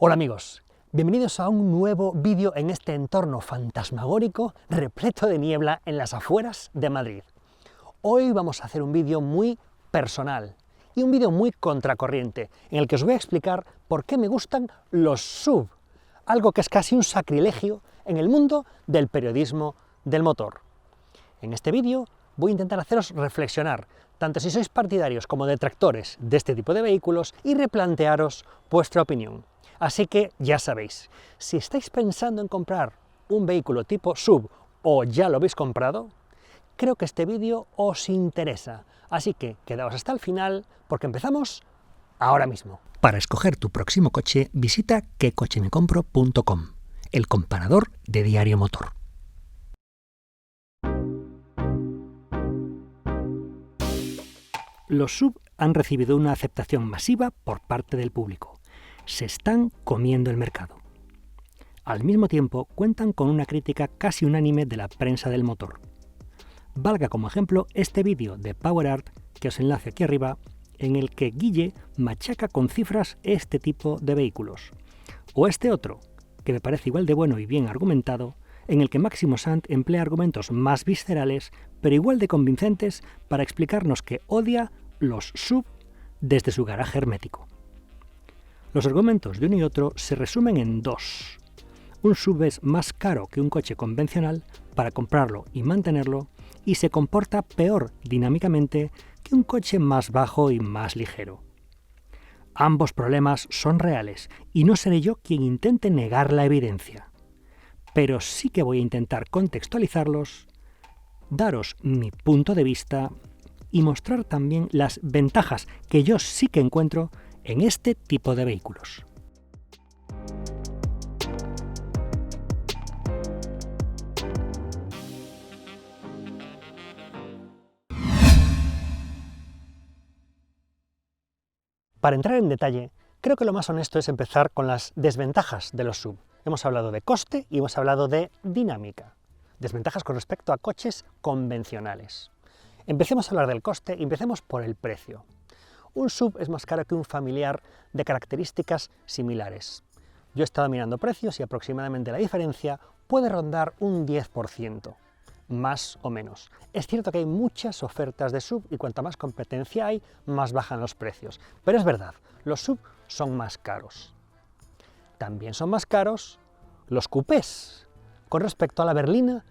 Hola amigos, bienvenidos a un nuevo vídeo en este entorno fantasmagórico repleto de niebla en las afueras de Madrid. Hoy vamos a hacer un vídeo muy personal y un vídeo muy contracorriente en el que os voy a explicar por qué me gustan los SUV, algo que es casi un sacrilegio en el mundo del periodismo del motor. En este vídeo voy a intentar haceros reflexionar, tanto si sois partidarios como detractores de este tipo de vehículos, y replantearos vuestra opinión. Así que ya sabéis, si estáis pensando en comprar un vehículo tipo SUV o ya lo habéis comprado, creo que este vídeo os interesa. Así que quedaos hasta el final porque empezamos ahora mismo. Para escoger tu próximo coche, visita quecochemecompro.com, el comparador de Diario Motor. Los SUV han recibido una aceptación masiva por parte del público. Se están comiendo el mercado. Al mismo tiempo, cuentan con una crítica casi unánime de la prensa del motor. Valga como ejemplo este vídeo de PowerArt, que os enlace aquí arriba, en el que Guille machaca con cifras este tipo de vehículos. O este otro, que me parece igual de bueno y bien argumentado, en el que Máximo Sant emplea argumentos más viscerales, pero igual de convincentes, para explicarnos que odia los SUV desde su garaje hermético. Los argumentos de uno y otro se resumen en dos. Un SUV es más caro que un coche convencional para comprarlo y mantenerlo, y se comporta peor dinámicamente que un coche más bajo y más ligero. Ambos problemas son reales, y no seré yo quien intente negar la evidencia. Pero sí que voy a intentar contextualizarlos, daros mi punto de vista y mostrar también las ventajas que yo sí que encuentro en este tipo de vehículos. Para entrar en detalle, creo que lo más honesto es empezar con las desventajas de los SUV. Hemos hablado de coste y hemos hablado de dinámica. Desventajas con respecto a coches convencionales. Empecemos a hablar del coste y empecemos por el precio. Un SUV es más caro que un familiar de características similares. Yo he estado mirando precios y aproximadamente la diferencia puede rondar un 10%, más o menos. Es cierto que hay muchas ofertas de SUV y cuanta más competencia hay, más bajan los precios. Pero es verdad, los SUV son más caros. También son más caros los coupés, con respecto a la berlina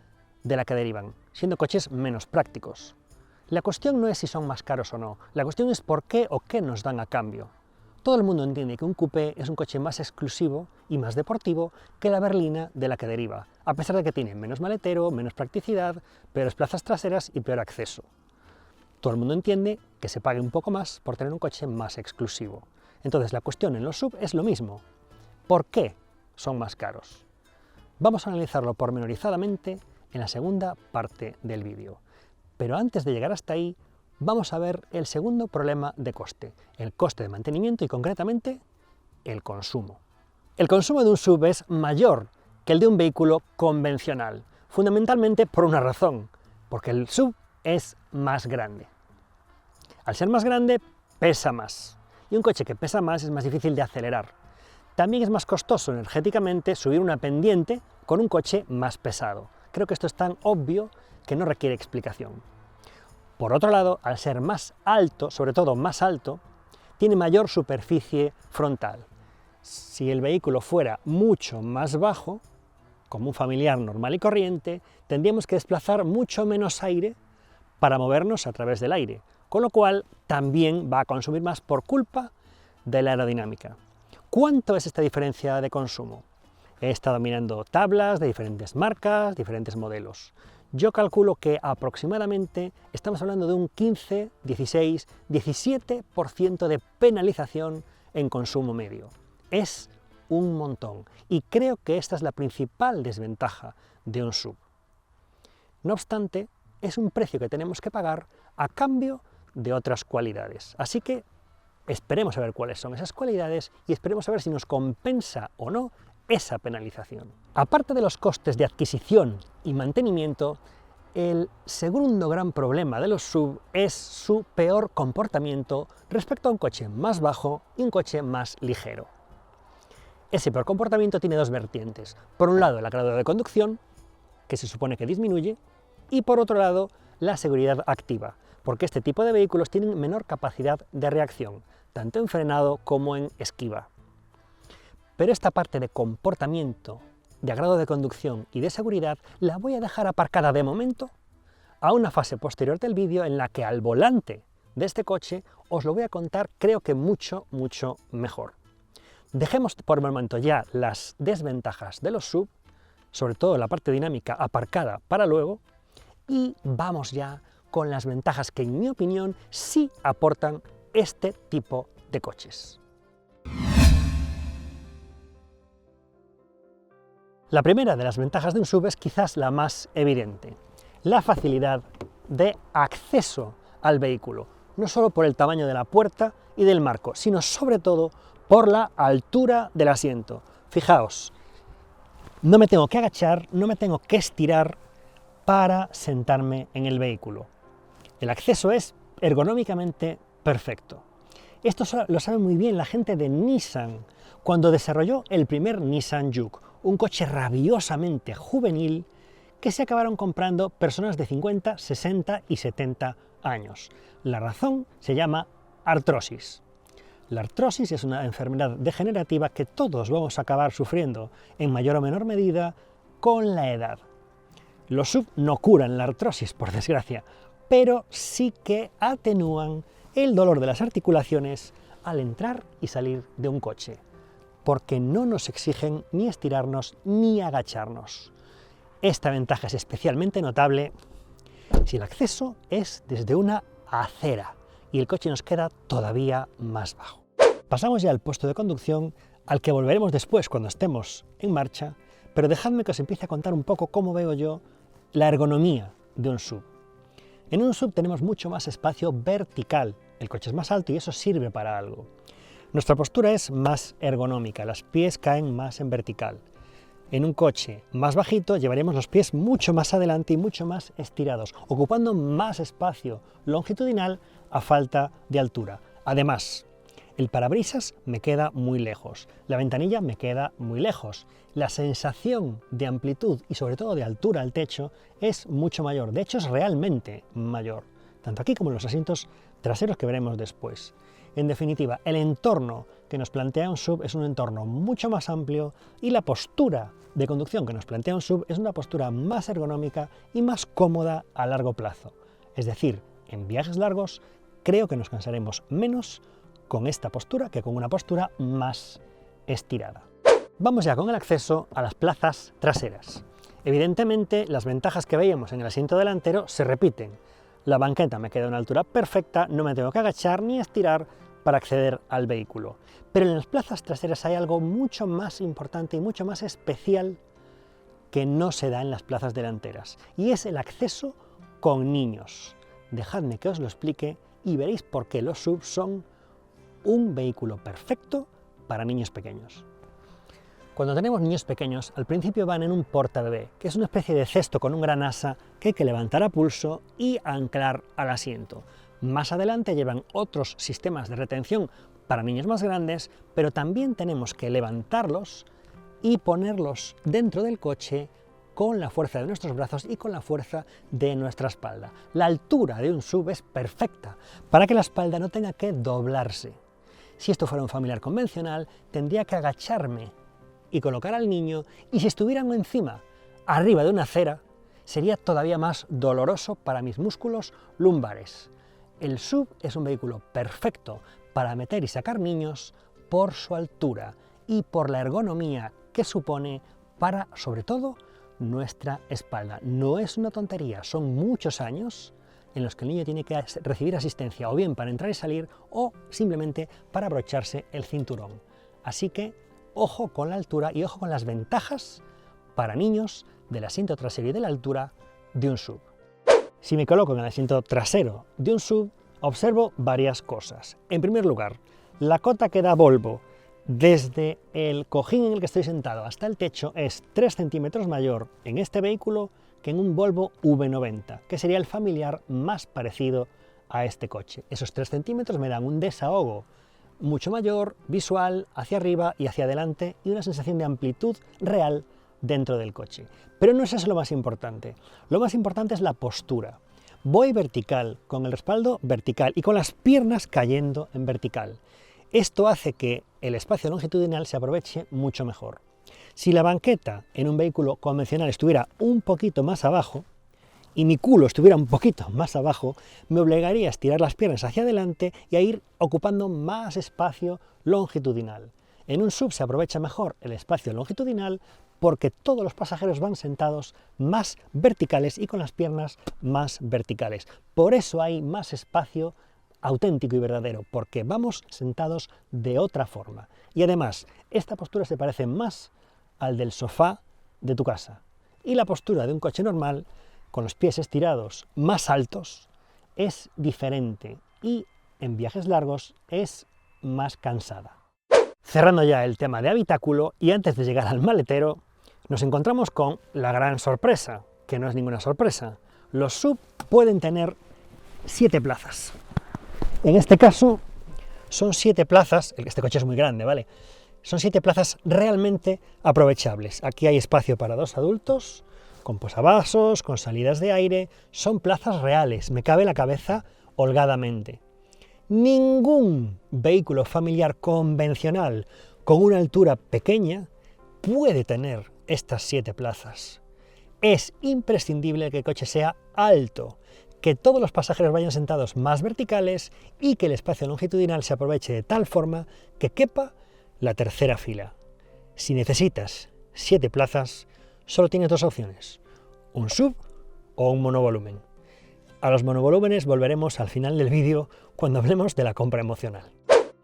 de la que derivan, siendo coches menos prácticos. La cuestión no es si son más caros o no, la cuestión es por qué o qué nos dan a cambio. Todo el mundo entiende que un coupé es un coche más exclusivo y más deportivo que la berlina de la que deriva, a pesar de que tiene menos maletero, menos practicidad, peores plazas traseras y peor acceso. Todo el mundo entiende que se pague un poco más por tener un coche más exclusivo. Entonces la cuestión en los SUV es lo mismo. ¿Por qué son más caros? Vamos a analizarlo pormenorizadamente en la segunda parte del vídeo. Pero antes de llegar hasta ahí, vamos a ver el segundo problema de coste, el coste de mantenimiento y concretamente el consumo. El consumo de un SUV es mayor que el de un vehículo convencional, fundamentalmente por una razón, porque el SUV es más grande. Al ser más grande, pesa más, y un coche que pesa más es más difícil de acelerar. También es más costoso energéticamente subir una pendiente con un coche más pesado. Creo que esto es tan obvio que no requiere explicación. Por otro lado, al ser más alto, sobre todo más alto, tiene mayor superficie frontal. Si el vehículo fuera mucho más bajo, como un familiar normal y corriente, tendríamos que desplazar mucho menos aire para movernos a través del aire, con lo cual también va a consumir más por culpa de la aerodinámica. ¿Cuánto es esta diferencia de consumo? He estado mirando tablas de diferentes marcas, diferentes modelos. Yo calculo que aproximadamente estamos hablando de un 15, 16, 17% de penalización en consumo medio. Es un montón, y creo que esta es la principal desventaja de un SUV. No obstante, es un precio que tenemos que pagar a cambio de otras cualidades. Así que esperemos a ver cuáles son esas cualidades y esperemos a ver si nos compensa o no esa penalización. Aparte de los costes de adquisición y mantenimiento, el segundo gran problema de los SUV es su peor comportamiento respecto a un coche más bajo y un coche más ligero. Ese peor comportamiento tiene dos vertientes. Por un lado, el grado de conducción, que se supone que disminuye, y por otro lado, la seguridad activa, porque este tipo de vehículos tienen menor capacidad de reacción, tanto en frenado como en esquiva. Pero esta parte de comportamiento, de grado de conducción y de seguridad la voy a dejar aparcada de momento a una fase posterior del vídeo en la que al volante de este coche os lo voy a contar, creo que mucho mejor. Dejemos por el momento ya las desventajas de los SUV, sobre todo la parte dinámica, aparcada para luego, y vamos ya con las ventajas que, en mi opinión, sí aportan este tipo de coches. La primera de las ventajas de un SUV es quizás la más evidente, la facilidad de acceso al vehículo, no solo por el tamaño de la puerta y del marco, sino sobre todo por la altura del asiento. Fijaos, no me tengo que agachar, no me tengo que estirar para sentarme en el vehículo. El acceso es ergonómicamente perfecto. Esto lo sabe muy bien la gente de Nissan, cuando desarrolló el primer Nissan Juke, un coche rabiosamente juvenil que se acabaron comprando personas de 50, 60 y 70 años. La razón se llama artrosis. La artrosis es una enfermedad degenerativa que todos vamos a acabar sufriendo en mayor o menor medida con la edad. Los SUV no curan la artrosis, por desgracia, pero sí que atenúan el dolor de las articulaciones al entrar y salir de un coche, porque no nos exigen ni estirarnos ni agacharnos. Esta ventaja es especialmente notable si el acceso es desde una acera y el coche nos queda todavía más bajo. Pasamos ya al puesto de conducción, al que volveremos después cuando estemos en marcha, pero dejadme que os empiece a contar un poco cómo veo yo la ergonomía de un SUV. En un SUV tenemos mucho más espacio vertical, el coche es más alto y eso sirve para algo. Nuestra postura es más ergonómica, los pies caen más en vertical. En un coche más bajito llevaremos los pies mucho más adelante y mucho más estirados, ocupando más espacio longitudinal a falta de altura. Además, el parabrisas me queda muy lejos, la ventanilla me queda muy lejos, la sensación de amplitud y sobre todo de altura al techo es mucho mayor, de hecho es realmente mayor, tanto aquí como en los asientos traseros que veremos después. En definitiva, el entorno que nos plantea un SUV es un entorno mucho más amplio y la postura de conducción que nos plantea un SUV es una postura más ergonómica y más cómoda a largo plazo. Es decir, en viajes largos creo que nos cansaremos menos con esta postura que con una postura más estirada. Vamos ya con el acceso a las plazas traseras. Evidentemente, las ventajas que veíamos en el asiento delantero se repiten. La banqueta me queda a una altura perfecta, no me tengo que agachar ni estirar para acceder al vehículo. Pero en las plazas traseras hay algo mucho más importante y mucho más especial que no se da en las plazas delanteras, y es el acceso con niños. Dejadme que os lo explique y veréis por qué los SUV son un vehículo perfecto para niños pequeños. Cuando tenemos niños pequeños, al principio van en un portabebé, que es una especie de cesto con un gran asa que hay que levantar a pulso y anclar al asiento. Más adelante llevan otros sistemas de retención para niños más grandes, pero también tenemos que levantarlos y ponerlos dentro del coche con la fuerza de nuestros brazos y con la fuerza de nuestra espalda. La altura de un SUV es perfecta para que la espalda no tenga que doblarse. Si esto fuera un familiar convencional, tendría que agacharme y colocar al niño, y si estuvieran encima, arriba de una acera, sería todavía más doloroso para mis músculos lumbares. El SUV es un vehículo perfecto para meter y sacar niños por su altura y por la ergonomía que supone para, sobre todo, nuestra espalda. No es una tontería, son muchos años en los que el niño tiene que recibir asistencia o bien para entrar y salir o simplemente para abrocharse el cinturón. Así que ojo con la altura y ojo con las ventajas para niños del asiento trasero y de la altura de un SUV. Si me coloco en el asiento trasero de un SUV, observo varias cosas. En primer lugar, la cota que da Volvo desde el cojín en el que estoy sentado hasta el techo es 3 centímetros mayor en este vehículo que en un Volvo V90, que sería el familiar más parecido a este coche. Esos 3 centímetros me dan un desahogo mucho mayor, visual, hacia arriba y hacia adelante, y una sensación de amplitud real dentro del coche. Pero no es eso lo más importante. Lo más importante es la postura. Voy vertical, con el respaldo vertical y con las piernas cayendo en vertical. Esto hace que el espacio longitudinal se aproveche mucho mejor. Si la banqueta en un vehículo convencional estuviera un poquito más abajo, y mi culo estuviera un poquito más abajo, me obligaría a estirar las piernas hacia adelante y a ir ocupando más espacio longitudinal. En un SUV se aprovecha mejor el espacio longitudinal porque todos los pasajeros van sentados más verticales y con las piernas más verticales. Por eso hay más espacio auténtico y verdadero, porque vamos sentados de otra forma. Y además, esta postura se parece más al del sofá de tu casa. Y la postura de un coche normal, con los pies estirados más altos, es diferente y en viajes largos es más cansada. Cerrando ya el tema de habitáculo y antes de llegar al maletero, nos encontramos con la gran sorpresa, que no es ninguna sorpresa. Los SUV pueden tener 7 plazas. En este caso son 7 plazas, este coche es muy grande, ¿vale? Son 7 plazas realmente aprovechables. Aquí hay espacio para 2 adultos, con posavasos, con salidas de aire, son plazas reales, me cabe la cabeza holgadamente. Ningún vehículo familiar convencional con una altura pequeña puede tener estas 7 plazas. Es imprescindible que el coche sea alto, que todos los pasajeros vayan sentados más verticales y que el espacio longitudinal se aproveche de tal forma que quepa la tercera fila. Si necesitas 7 plazas, solo tienes 2 opciones, un SUV o un monovolumen. A los monovolúmenes volveremos al final del vídeo cuando hablemos de la compra emocional.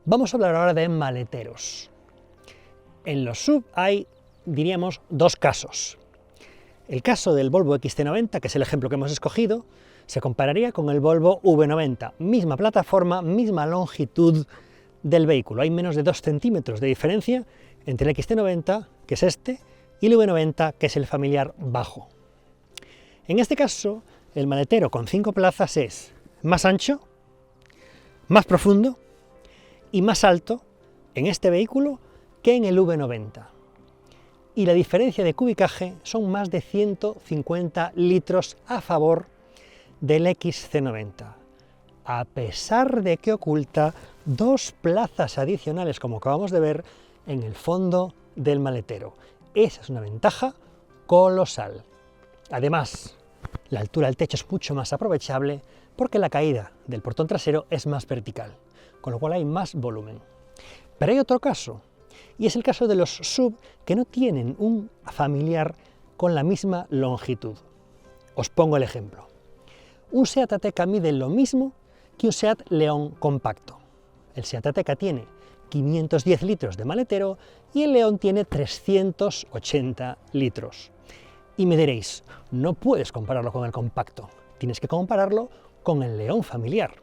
Vamos a hablar ahora de maleteros. En los SUV hay, diríamos, 2 casos. El caso del Volvo XC90, que es el ejemplo que hemos escogido, se compararía con el Volvo V90, misma plataforma, misma longitud del vehículo. Hay menos de 2 centímetros de diferencia entre el XC90, que es este, y el V90, que es el familiar bajo. En este caso, el maletero con 5 plazas es más ancho, más profundo y más alto en este vehículo que en el V90. Y la diferencia de cubicaje son más de 150 litros a favor del XC90, a pesar de que oculta 2 plazas adicionales, como acabamos de ver, en el fondo del maletero. Esa es una ventaja colosal. Además, la altura del techo es mucho más aprovechable porque la caída del portón trasero es más vertical, con lo cual hay más volumen. Pero hay otro caso, y es el caso de los SUV que no tienen un familiar con la misma longitud. Os pongo el ejemplo. Un SEAT Ateca mide lo mismo que un SEAT León compacto. El SEAT Ateca tiene 510 litros de maletero y el León tiene 380 litros. Y me diréis, no puedes compararlo con el compacto, tienes que compararlo con el León familiar.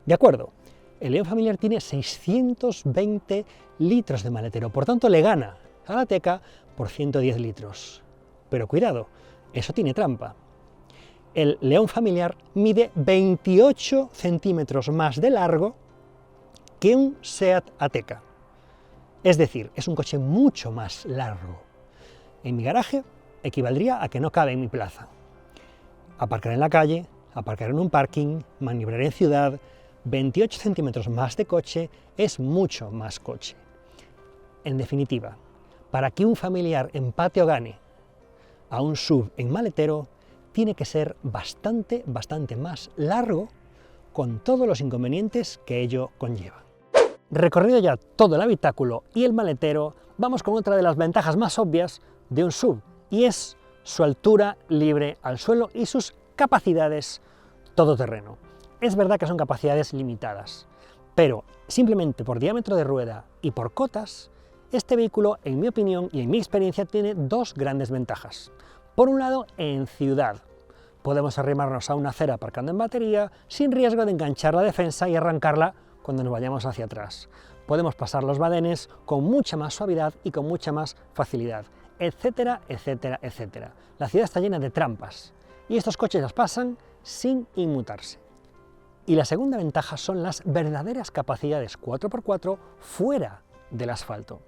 De acuerdo, el León familiar tiene 620 litros de maletero, por tanto le gana a la Ateca por 110 litros. Pero cuidado, eso tiene trampa. El León familiar mide 28 centímetros más de largo que un SEAT Ateca. Es decir, es un coche mucho más largo. En mi garaje equivaldría a que no cabe en mi plaza. Aparcar en la calle, aparcar en un parking, maniobrar en ciudad, 28 centímetros más de coche es mucho más coche. En definitiva, para que un familiar empate o gane a un SUV en maletero, tiene que ser bastante más largo, con todos los inconvenientes que ello conlleva. Recorrido ya todo el habitáculo y el maletero, vamos con otra de las ventajas más obvias de un SUV, y es su altura libre al suelo y sus capacidades todoterreno. Es verdad que son capacidades limitadas, pero simplemente por diámetro de rueda y por cotas, este vehículo, en mi opinión y en mi experiencia, tiene 2 grandes ventajas. Por un lado, en ciudad, podemos arrimarnos a una acera aparcando en batería sin riesgo de enganchar la defensa y arrancarla cuando nos vayamos hacia atrás. Podemos pasar los badenes con mucha más suavidad y con mucha más facilidad, etcétera, etcétera, etcétera. La ciudad está llena de trampas y estos coches las pasan sin inmutarse. Y la segunda ventaja son las verdaderas capacidades 4x4 fuera del asfalto.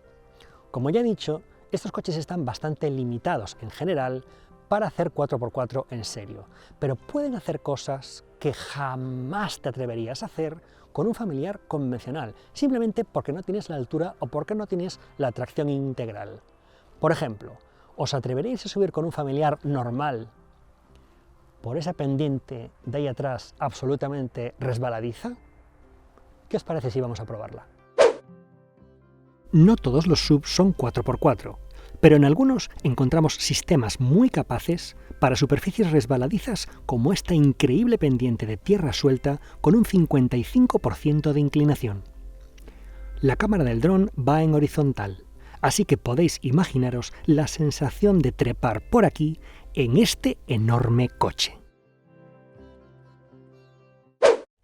Como ya he dicho, estos coches están bastante limitados en general para hacer 4x4 en serio, pero pueden hacer cosas que jamás te atreverías a hacer con un familiar convencional, simplemente porque no tienes la altura o porque no tienes la tracción integral. Por ejemplo, ¿os atreveréis a subir con un familiar normal por esa pendiente de ahí atrás absolutamente resbaladiza? ¿Qué os parece si vamos a probarla? No todos los SUV son 4x4, pero en algunos encontramos sistemas muy capaces para superficies resbaladizas como esta increíble pendiente de tierra suelta con un 55% de inclinación. La cámara del dron va en horizontal, así que podéis imaginaros la sensación de trepar por aquí en este enorme coche.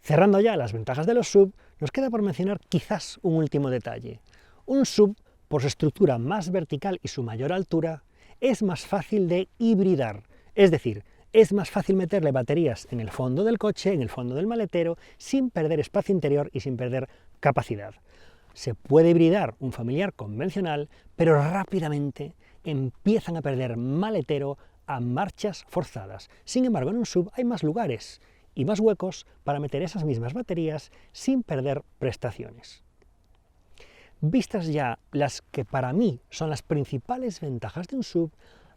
Cerrando ya las ventajas de los SUV, nos queda por mencionar quizás un último detalle. Un SUV, por su estructura más vertical y su mayor altura, es más fácil de hibridar, es decir, es más fácil meterle baterías en el fondo del coche, en el fondo del maletero, sin perder espacio interior y sin perder capacidad. Se puede hibridar un familiar convencional, pero rápidamente empiezan a perder maletero a marchas forzadas. Sin embargo, en un SUV hay más lugares y más huecos para meter esas mismas baterías sin perder prestaciones. Vistas ya las que para mí son las principales ventajas de un SUV,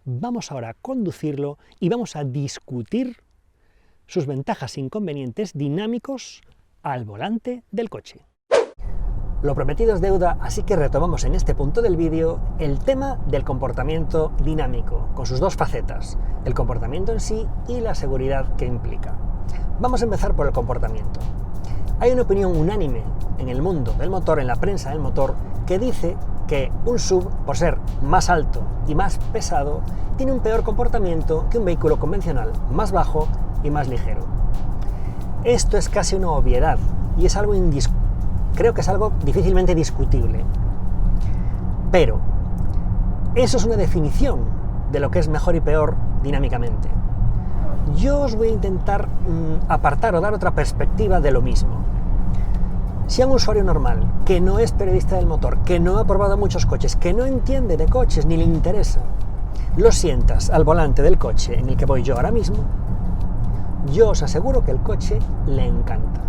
vamos ahora a conducirlo y vamos a discutir sus ventajas e inconvenientes dinámicos al volante del coche. Lo prometido es deuda, así que retomamos en este punto del vídeo el tema del comportamiento dinámico, con sus dos facetas, el comportamiento en sí y la seguridad que implica. Vamos a empezar por el comportamiento. Hay una opinión unánime en el mundo del motor, en la prensa del motor, que dice que un SUV, por ser más alto y más pesado, tiene un peor comportamiento que un vehículo convencional, más bajo y más ligero. Esto es casi una obviedad y es algo creo que es algo difícilmente discutible. Pero eso es una definición de lo que es mejor y peor dinámicamente. Yo os voy a intentar apartar o dar otra perspectiva de lo mismo. Si a un usuario normal, que no es periodista del motor, que no ha probado muchos coches, que no entiende de coches ni le interesa, lo sientas al volante del coche en el que voy yo ahora mismo, yo os aseguro que el coche le encanta.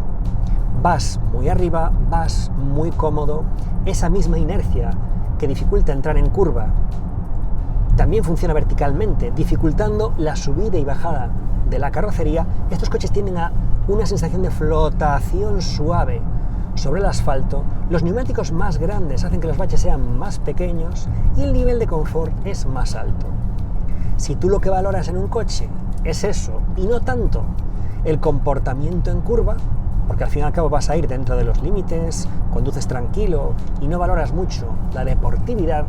Vas muy arriba, vas muy cómodo, esa misma inercia que dificulta entrar en curva también funciona verticalmente, dificultando la subida y bajada de la carrocería. Estos coches tienden a una sensación de flotación suave sobre el asfalto, los neumáticos más grandes hacen que los baches sean más pequeños y el nivel de confort es más alto. Si tú lo que valoras en un coche es eso y no tanto el comportamiento en curva, porque al fin y al cabo vas a ir dentro de los límites, conduces tranquilo y no valoras mucho la deportividad,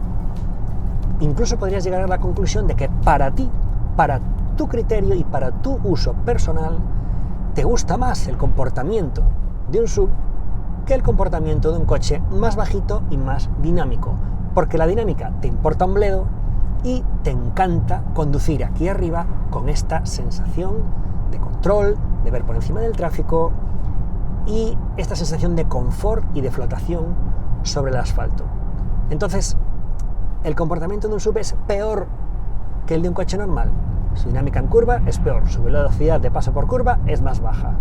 incluso podrías llegar a la conclusión de que para ti, para tu criterio y para tu uso personal, te gusta más el comportamiento de un SUV que el comportamiento de un coche más bajito y más dinámico, porque la dinámica te importa un bledo y te encanta conducir aquí arriba con esta sensación de control, de ver por encima del tráfico y esta sensación de confort y de flotación sobre el asfalto. Entonces, el comportamiento de un SUV es peor que el de un coche normal. Su dinámica en curva es peor, su velocidad de paso por curva es más baja.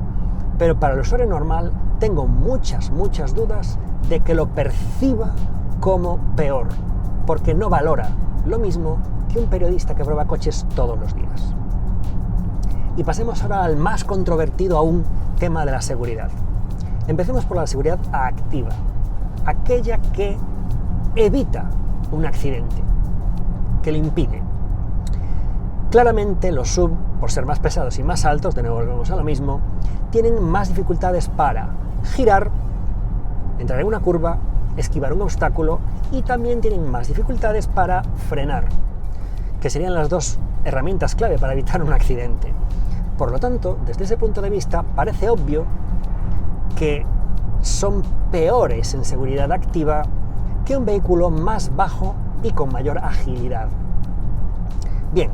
Pero para el usuario normal tengo muchas dudas de que lo perciba como peor, porque no valora lo mismo que un periodista que prueba coches todos los días. Y pasemos ahora al más controvertido aún tema de la seguridad. Empecemos por la seguridad activa, aquella que evita un accidente, que lo impide. Claramente los SUV, por ser más pesados y más altos, de nuevo volvemos a lo mismo, tienen más dificultades para girar, entrar en una curva, esquivar un obstáculo y también tienen más dificultades para frenar, que serían las dos herramientas clave para evitar un accidente. Por lo tanto, desde ese punto de vista, parece obvio que son peores en seguridad activa que un vehículo más bajo y con mayor agilidad. Bien,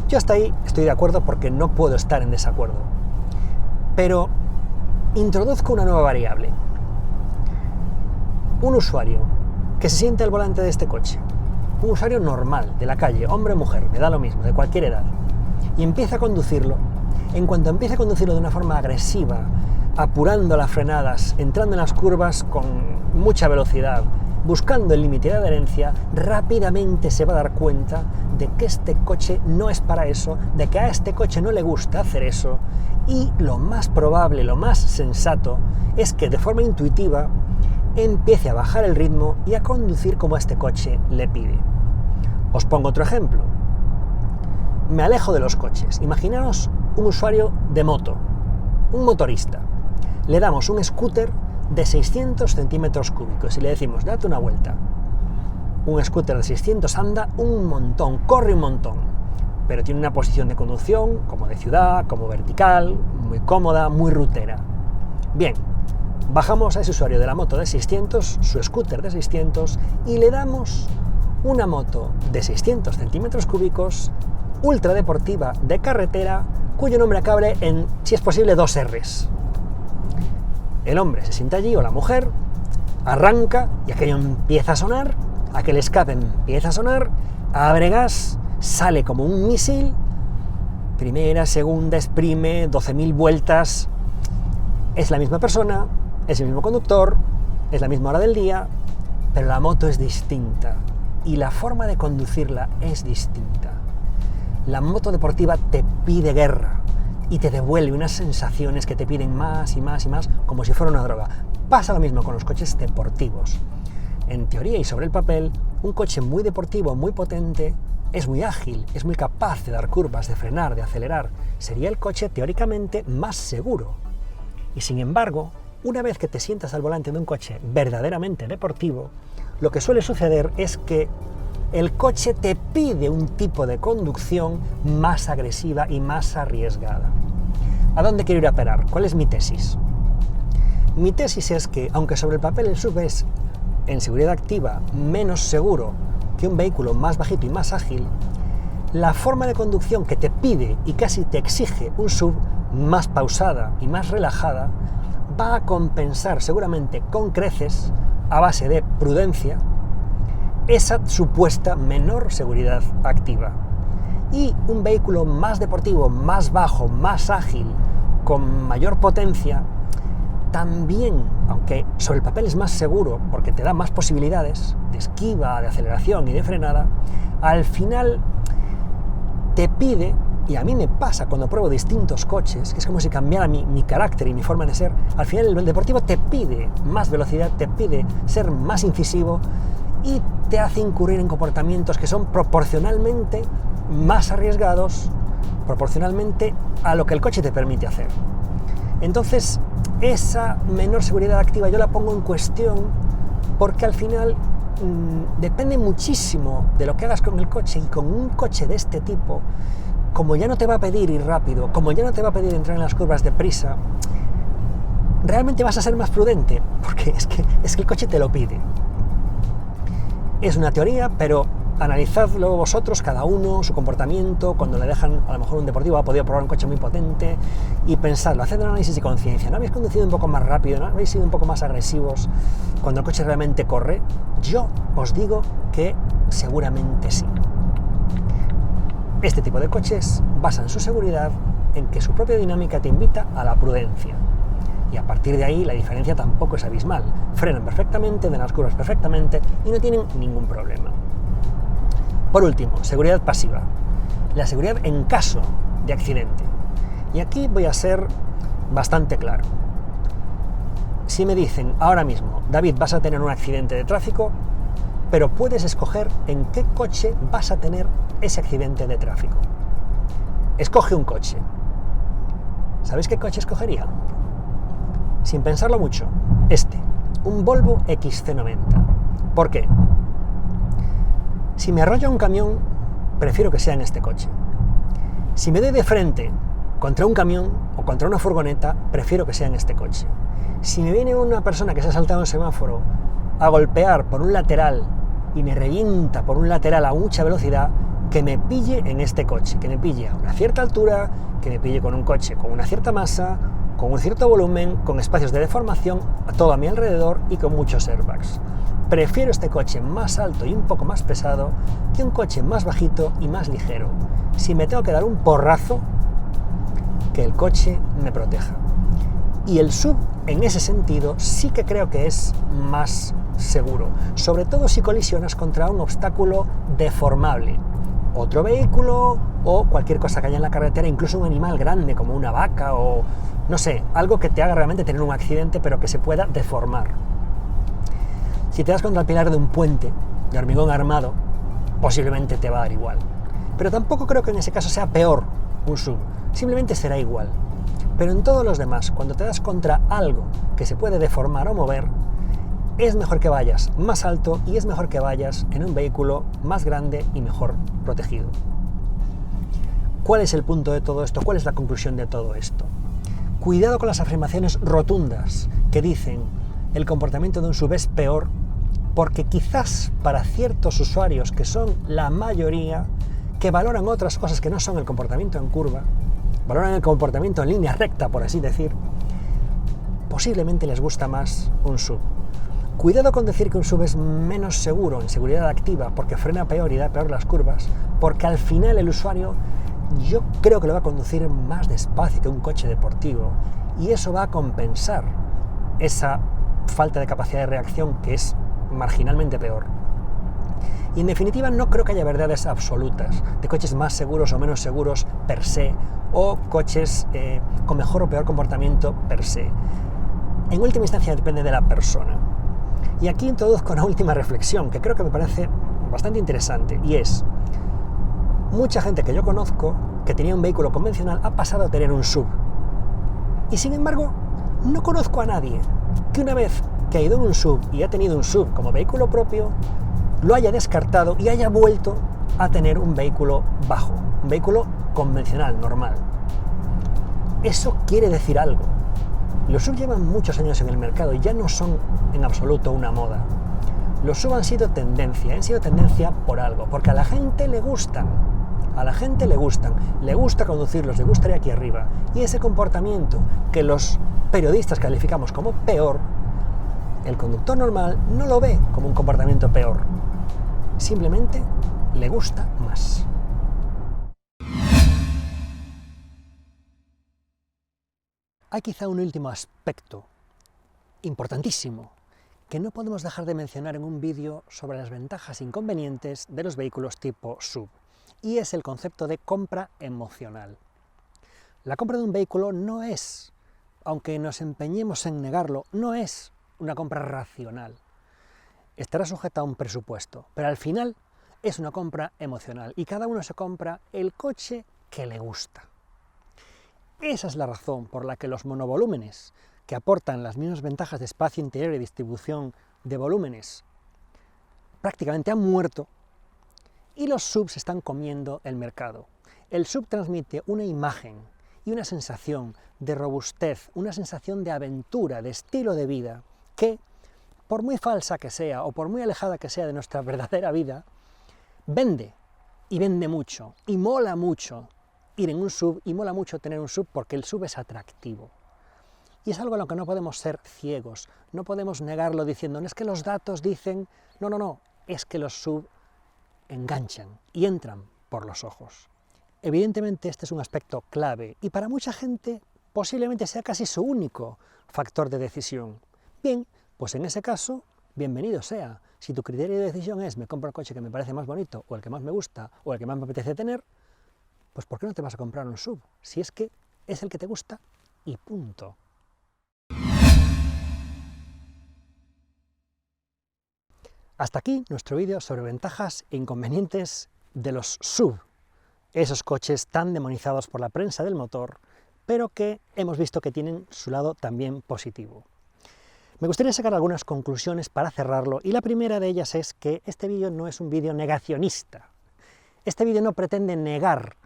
yo hasta ahí estoy de acuerdo porque no puedo estar en desacuerdo. Pero Introduzco una nueva variable. Un usuario que se siente al volante de este coche, un usuario normal, de la calle, hombre o mujer, me da lo mismo, de cualquier edad, y empieza a conducirlo. En cuanto empieza a conducirlo de una forma agresiva, apurando las frenadas, entrando en las curvas con mucha velocidad, buscando el límite de adherencia, rápidamente se va a dar cuenta de que este coche no es para eso, de que a este coche no le gusta hacer eso, y lo más probable, lo más sensato, es que de forma intuitiva empiece a bajar el ritmo y a conducir como este coche le pide. Os pongo otro ejemplo. Me alejo de los coches. Imaginaos un usuario de moto, un motorista. Le damos un scooter de 600 centímetros cúbicos y le decimos, date una vuelta. Un scooter de 600 anda un montón, corre un montón, pero tiene una posición de conducción como de ciudad, como vertical, muy cómoda, muy rutera. Bien, bajamos a ese usuario de la moto de 600, su scooter de 600, y le damos una moto de 600 centímetros cúbicos, ultradeportiva de carretera, cuyo nombre acabe en, si es posible, 2 R's. El hombre se sienta allí, o la mujer, arranca, y aquello empieza a sonar, aquel escape empieza a sonar, abre gas, sale como un misil, primera, segunda, exprime, 12.000 vueltas, es la misma persona, es el mismo conductor, es la misma hora del día, pero la moto es distinta y la forma de conducirla es distinta. La moto deportiva te pide guerra y te devuelve unas sensaciones que te piden más y más y más, como si fuera una droga. Pasa lo mismo con los coches deportivos. En teoría y sobre el papel, un coche muy deportivo, muy potente, es muy ágil, es muy capaz de dar curvas, de frenar, de acelerar. Sería el coche teóricamente más seguro. Y sin embargo, una vez que te sientas al volante de un coche verdaderamente deportivo, lo que suele suceder es que el coche te pide un tipo de conducción más agresiva y más arriesgada. ¿A dónde quiero ir a parar? ¿Cuál es mi tesis? Mi tesis es que, aunque sobre el papel el SUV es, en seguridad activa, menos seguro que un vehículo más bajito y más ágil, la forma de conducción que te pide y casi te exige un SUV más pausada y más relajada va a compensar seguramente con creces, a base de prudencia, esa supuesta menor seguridad activa. Y un vehículo más deportivo, más bajo, más ágil, con mayor potencia, también, aunque sobre el papel es más seguro porque te da más posibilidades de esquiva, de aceleración y de frenada, al final te pide, y a mí me pasa cuando pruebo distintos coches, que es como si cambiara mi carácter y mi forma de ser, al final el deportivo te pide más velocidad, te pide ser más incisivo y te hace incurrir en comportamientos que son proporcionalmente más arriesgados, proporcionalmente a lo que el coche te permite hacer. Entonces, esa menor seguridad activa yo la pongo en cuestión porque al final depende muchísimo de lo que hagas con el coche, y con un coche de este tipo, como ya no te va a pedir ir rápido, como ya no te va a pedir entrar en las curvas deprisa, realmente vas a ser más prudente, porque es que el coche te lo pide. Es una teoría, pero analizadlo vosotros, cada uno, su comportamiento, cuando le dejan a lo mejor un deportivo, ha podido probar un coche muy potente, y pensadlo, haced un análisis de conciencia. ¿No habéis conducido un poco más rápido? ¿No habéis sido un poco más agresivos cuando el coche realmente corre? Yo os digo que seguramente sí. Este tipo de coches basan su seguridad en que su propia dinámica te invita a la prudencia. Y a partir de ahí la diferencia tampoco es abismal. Frenan perfectamente, dan las curvas perfectamente y no tienen ningún problema. Por último, seguridad pasiva. La seguridad en caso de accidente. Y aquí voy a ser bastante claro. Si me dicen ahora mismo, David, vas a tener un accidente de tráfico, pero puedes escoger en qué coche vas a tener ese accidente de tráfico. Escoge un coche. ¿Sabéis qué coche escogería? Sin pensarlo mucho, un Volvo XC90. ¿Por qué? Si me arrolla un camión, prefiero que sea en este coche. Si me doy de frente contra un camión o contra una furgoneta, prefiero que sea en este coche. Si me viene una persona que se ha saltado un semáforo a golpear por un lateral y me revienta por un lateral a mucha velocidad, que me pille en este coche, que me pille a una cierta altura, que me pille con un coche con una cierta masa, con un cierto volumen, con espacios de deformación a todo a mi alrededor y con muchos airbags. Prefiero este coche más alto y un poco más pesado que un coche más bajito y más ligero. Si me tengo que dar un porrazo, que el coche me proteja. Y el SUV, en ese sentido, sí que creo que es más seguro, sobre todo si colisionas contra un obstáculo deformable, otro vehículo o cualquier cosa que haya en la carretera, incluso un animal grande como una vaca o, no sé, algo que te haga realmente tener un accidente pero que se pueda deformar. Si te das contra el pilar de un puente de hormigón armado, posiblemente te va a dar igual. Pero tampoco creo que en ese caso sea peor un SUV, simplemente será igual. Pero en todos los demás, cuando te das contra algo que se puede deformar o mover, es mejor que vayas más alto y es mejor que vayas en un vehículo más grande y mejor protegido. ¿Cuál es el punto de todo esto? ¿Cuál es la conclusión de todo esto? Cuidado con las afirmaciones rotundas que dicen el comportamiento de un SUV es peor, porque quizás para ciertos usuarios, que son la mayoría, que valoran otras cosas que no son el comportamiento en curva, valoran el comportamiento en línea recta, por así decir, posiblemente les gusta más un SUV. Cuidado con decir que un SUV es menos seguro en seguridad activa porque frena peor y da peor las curvas, porque al final el usuario yo creo que lo va a conducir más despacio que un coche deportivo y eso va a compensar esa falta de capacidad de reacción que es marginalmente peor. Y en definitiva no creo que haya verdades absolutas de coches más seguros o menos seguros per se o coches con mejor o peor comportamiento per se. En última instancia depende de la persona. Y aquí introduzco una última reflexión que creo que me parece bastante interesante y es: mucha gente que yo conozco que tenía un vehículo convencional ha pasado a tener un SUV. Y sin embargo, no conozco a nadie que una vez que ha ido en un SUV y ha tenido un SUV como vehículo propio, lo haya descartado y haya vuelto a tener un vehículo bajo, un vehículo convencional, normal. Eso quiere decir algo. Los SUV llevan muchos años en el mercado y ya no son en absoluto una moda. Los SUV han sido tendencia por algo, porque a la gente le gustan. A la gente le gusta conducirlos, le gusta ir aquí arriba. Y ese comportamiento que los periodistas calificamos como peor, el conductor normal no lo ve como un comportamiento peor. Simplemente le gusta más. Hay quizá un último aspecto importantísimo que no podemos dejar de mencionar en un vídeo sobre las ventajas e inconvenientes de los vehículos tipo SUV, y es el concepto de compra emocional. La compra de un vehículo no es, aunque nos empeñemos en negarlo, no es una compra racional. Estará sujeta a un presupuesto, pero al final es una compra emocional y cada uno se compra el coche que le gusta. Esa es la razón por la que los monovolúmenes, que aportan las mismas ventajas de espacio interior y distribución de volúmenes, prácticamente han muerto y los SUVs están comiendo el mercado. El SUV transmite una imagen y una sensación de robustez, una sensación de aventura, de estilo de vida, que, por muy falsa que sea o por muy alejada que sea de nuestra verdadera vida, vende, y vende mucho, y mola mucho ir en un SUV, y mola mucho tener un SUV porque el SUV es atractivo. Y es algo a lo que no podemos ser ciegos, no podemos negarlo diciendo, no es que los datos dicen, no, es que los SUV enganchan y entran por los ojos. Evidentemente este es un aspecto clave y para mucha gente posiblemente sea casi su único factor de decisión. Bien, pues en ese caso, bienvenido sea. Si tu criterio de decisión es me compro el coche que me parece más bonito, o el que más me gusta, o el que más me apetece tener, pues ¿por qué no te vas a comprar un SUV? Si es que es el que te gusta y punto. Hasta aquí nuestro vídeo sobre ventajas e inconvenientes de los SUV, esos coches tan demonizados por la prensa del motor, pero que hemos visto que tienen su lado también positivo. Me gustaría sacar algunas conclusiones para cerrarlo, y la primera de ellas es que este vídeo no es un vídeo negacionista. Este vídeo no pretende negar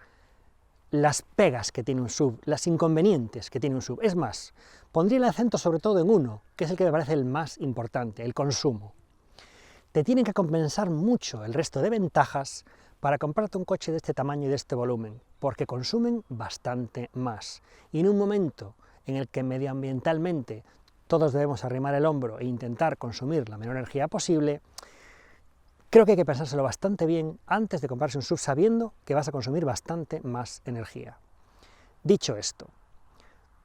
las pegas que tiene un SUV, las inconvenientes que tiene un SUV. Es más, pondría el acento sobre todo en uno, que es el que me parece el más importante, el consumo. Te tienen que compensar mucho el resto de ventajas para comprarte un coche de este tamaño y de este volumen, porque consumen bastante más. Y en un momento en el que medioambientalmente todos debemos arrimar el hombro e intentar consumir la menor energía posible, creo que hay que pensárselo bastante bien antes de comprarse un SUV sabiendo que vas a consumir bastante más energía. Dicho esto,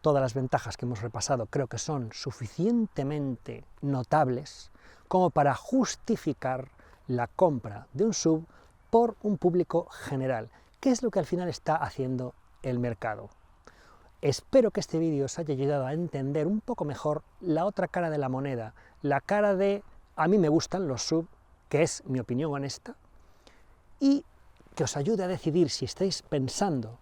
todas las ventajas que hemos repasado creo que son suficientemente notables como para justificar la compra de un SUV por un público general, que es lo que al final está haciendo el mercado. Espero que este vídeo os haya ayudado a entender un poco mejor la otra cara de la moneda, la cara de a mí me gustan los SUV, que es mi opinión honesta, y que os ayude a decidir si estáis pensando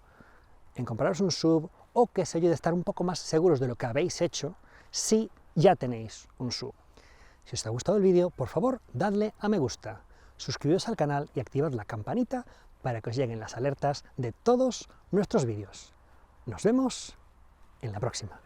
en compraros un SUV o que os ayude a estar un poco más seguros de lo que habéis hecho si ya tenéis un SUV. Si os ha gustado el vídeo, por favor, dadle a me gusta, suscribiros al canal y activad la campanita para que os lleguen las alertas de todos nuestros vídeos. Nos vemos en la próxima.